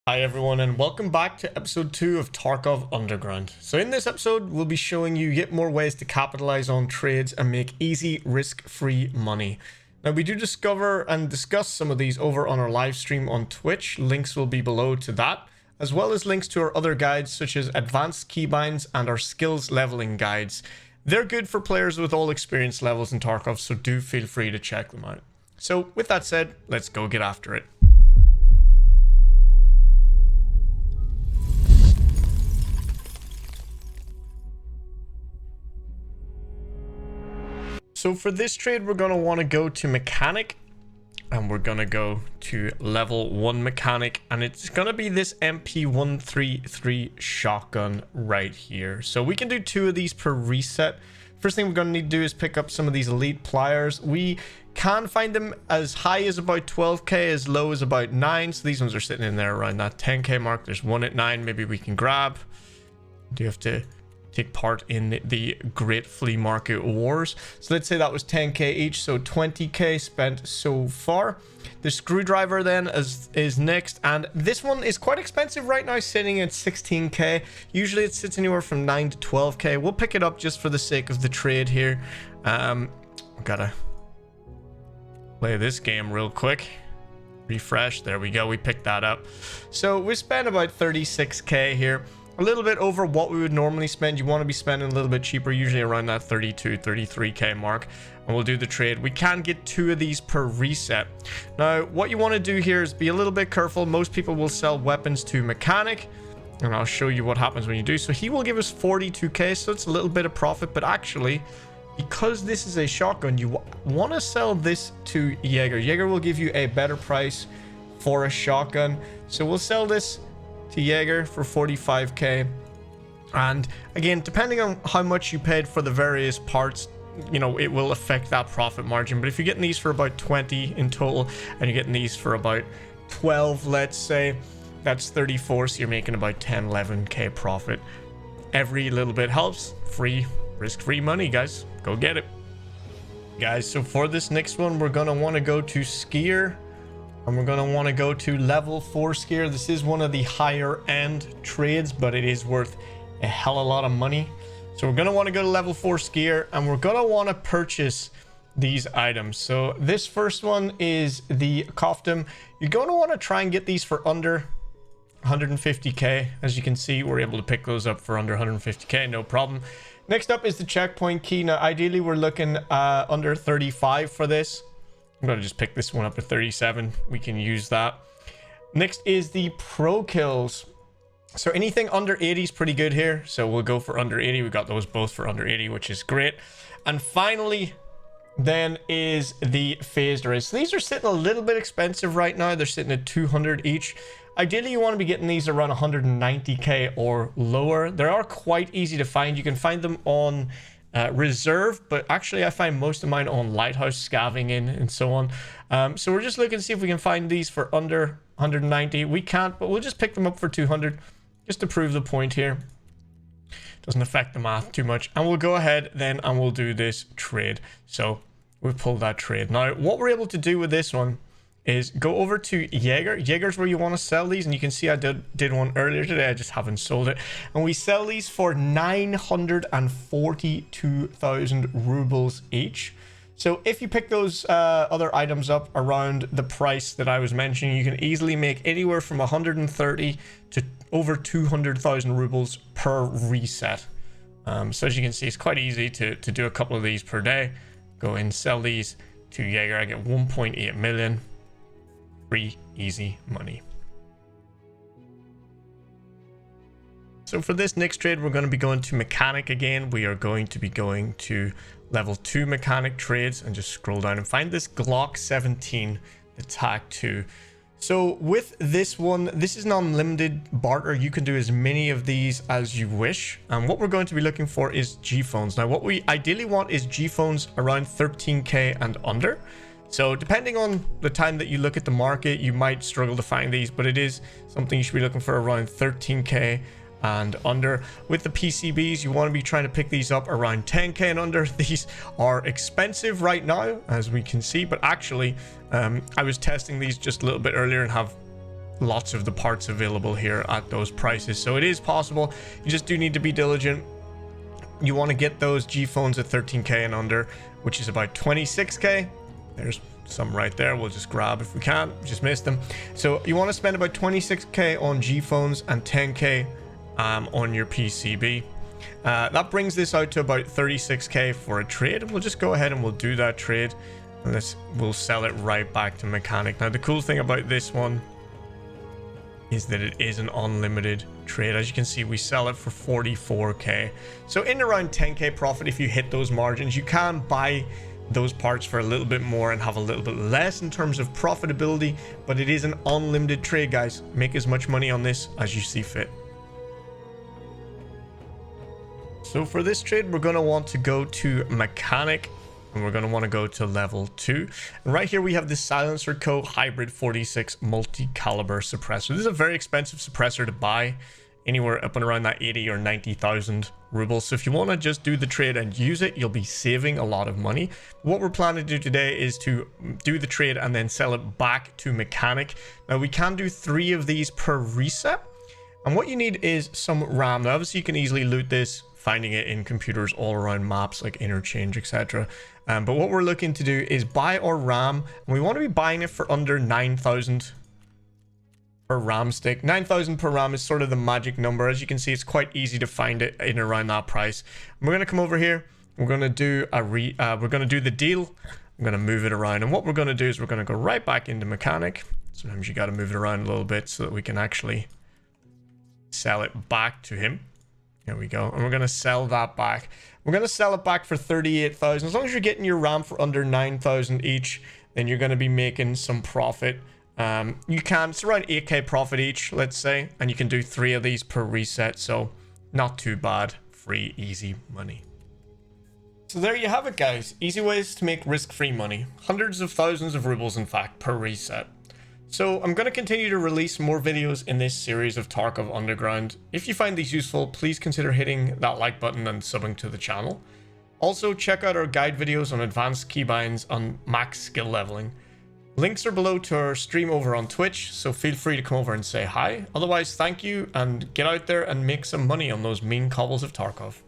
Hi everyone and welcome back to episode 2 of Tarkov Underground. So in this episode we'll be showing you yet more ways to capitalize on trades and make easy risk-free money. Now we do discover and discuss some of these over on our live stream on Twitch. Links will be below to that, as well as links to our other guides such as advanced keybinds and our skills leveling guides. They're good for players with all experience levels in Tarkov, so do feel free to check them out. So with that said, let's go get after it. So for this trade, we're going to want to go to mechanic and we're going to go to level 1 mechanic, and it's going to be this MP133 shotgun right here. So we can do 2 of these per reset. First thing we're going to need to do is pick up some of these elite pliers. We can find them as high as about 12k, as low as about 9. So these ones are sitting in there around that 10k mark. There's one at 9. Maybe we can grab. Do you have to take part in the great flea market wars? So let's say that was 10k each, so 20k spent so far. The screwdriver then is next, and this one is quite expensive right now, sitting at 16k. Usually it sits anywhere from 9 to 12k. We'll pick it up just for the sake of the trade here. Gotta play this game real quick. Refresh, there we go, we picked that up. So we spent about 36k here, a little bit over what we would normally spend. You want to be spending a little bit cheaper, usually around that 33k mark, and we'll do the trade. We can get 2 of these per reset. Now what you want to do here is be a little bit careful. Most people will sell weapons to mechanic, and I'll show you what happens when you do. So he will give us 42k, so it's a little bit of profit, but actually because this is a shotgun, you want to sell this to Jaeger. Jaeger will give you a better price for a shotgun, so we'll sell this to Jaeger for 45k. And again, depending on how much you paid for the various parts, you know, it will affect that profit margin. But if you're getting these for about 20 in total and you're getting these for about 12, let's say, that's 34, so you're making about 10-11k profit. Every little bit helps. Free, risk-free money, guys. Go get it, guys. So for this next one, we're gonna want to go to skier, and we're going to want to go to level 4 skier. This is one of the higher end trades, but it is worth a hell of a lot of money. So we're going to want to go to level 4 skier, and we're going to want to purchase these items. So this first one is the costume. You're going to want to try and get these for under 150k. As you can see, we're able to pick those up for under 150k, no problem. Next up is the checkpoint key. Now ideally we're looking under 35 for this. I'm going to just pick this one up to 37. We can use that. Next is the pro kills. So anything under 80 is pretty good here. So we'll go for under 80. We got those both for under 80, which is great. And finally, then is the phased arrays. So these are sitting a little bit expensive right now. They're sitting at 200 each. Ideally, you want to be getting these around 190k or lower. They are quite easy to find. You can find them on reserve, but actually I find most of mine on lighthouse scavenging and so on. So we're just looking to see if we can find these for under 190. We can't, but we'll just pick them up for 200 just to prove the point here. Doesn't affect the math too much, and we'll go ahead then and we'll do this trade. So we've pulled that trade. Now what we're able to do with this one is go over to Jaeger. Jaeger's where you want to sell these, and you can see I did one earlier today. I just haven't sold it, and we sell these for 942,000 rubles each. So if you pick those other items up around the price that I was mentioning, you can easily make anywhere from 130 to over 200,000 rubles per reset. So as you can see, it's quite easy to do a couple of these per day. Go and sell these to Jaeger. I get 1.8 million. Free, easy money. So for this next trade, we're going to be going to mechanic again. We are going to be going to level 2 mechanic trades, and just scroll down and find this Glock 17, the TAC 2. So with this one, this is an unlimited barter. You can do as many of these as you wish. And what we're going to be looking for is G phones. Now what we ideally want is G phones around 13k and under. So depending on the time that you look at the market, you might struggle to find these, but it is something you should be looking for around 13k and under. With the PCBs, you want to be trying to pick these up around 10k and under. These are expensive right now, as we can see, but actually I was testing these just a little bit earlier and have lots of the parts available here at those prices. So it is possible. You just do need to be diligent. You want to get those G phones at 13k and under, which is about 26k. There's some right there. We'll just grab if we can. Just missed them. So you want to spend about 26k on G phones and 10k on your PCB. That brings this out to about 36k for a trade. We'll just go ahead and we'll do that trade, and we'll sell it right back to mechanic. Now the cool thing about this one is that it is an unlimited trade. As you can see, we sell it for 44k, so in around 10k profit. If you hit those margins, you can buy those parts for a little bit more and have a little bit less in terms of profitability, but it is an unlimited trade, guys. Make as much money on this as you see fit. So for this trade, we're going to want to go to mechanic, and we're going to want to go to level 2. And right here we have the SilencerCo Hybrid 46 multi-caliber suppressor. This is a very expensive suppressor to buy, anywhere up and around that 80 or 90,000 rubles. So if you want to just do the trade and use it, you'll be saving a lot of money. What we're planning to do today is to do the trade and then sell it back to mechanic. Now we can do 3 of these per reset, and what you need is some RAM. Now obviously you can easily loot this, finding it in computers all around maps like Interchange, etc. But what we're looking to do is buy our RAM, and we want to be buying it for under 9,000 per RAM stick. 9,000 per RAM is sort of the magic number. As you can see, it's quite easy to find it in around that price. And we're going to come over here. We're going to do the deal. I'm going to move it around, and what we're going to do is we're going to go right back into mechanic. Sometimes you got to move it around a little bit so that we can actually sell it back to him. There we go. And we're going to sell that back. We're going to sell it back for 38,000. As long as you're getting your RAM for under 9,000 each, then you're going to be making some profit. It's around 8k profit each, let's say, and you can do 3 of these per reset, so not too bad. Free, easy money. So there you have it, guys. Easy ways to make risk-free money. Hundreds of thousands of rubles, in fact, per reset. So I'm going to continue to release more videos in this series of Tarkov Underground. If you find these useful, please consider hitting that like button and subbing to the channel. Also, check out our guide videos on advanced keybinds on max skill leveling. Links are below to our stream over on Twitch, so feel free to come over and say hi. Otherwise, thank you, and get out there and make some money on those mean cobbles of Tarkov.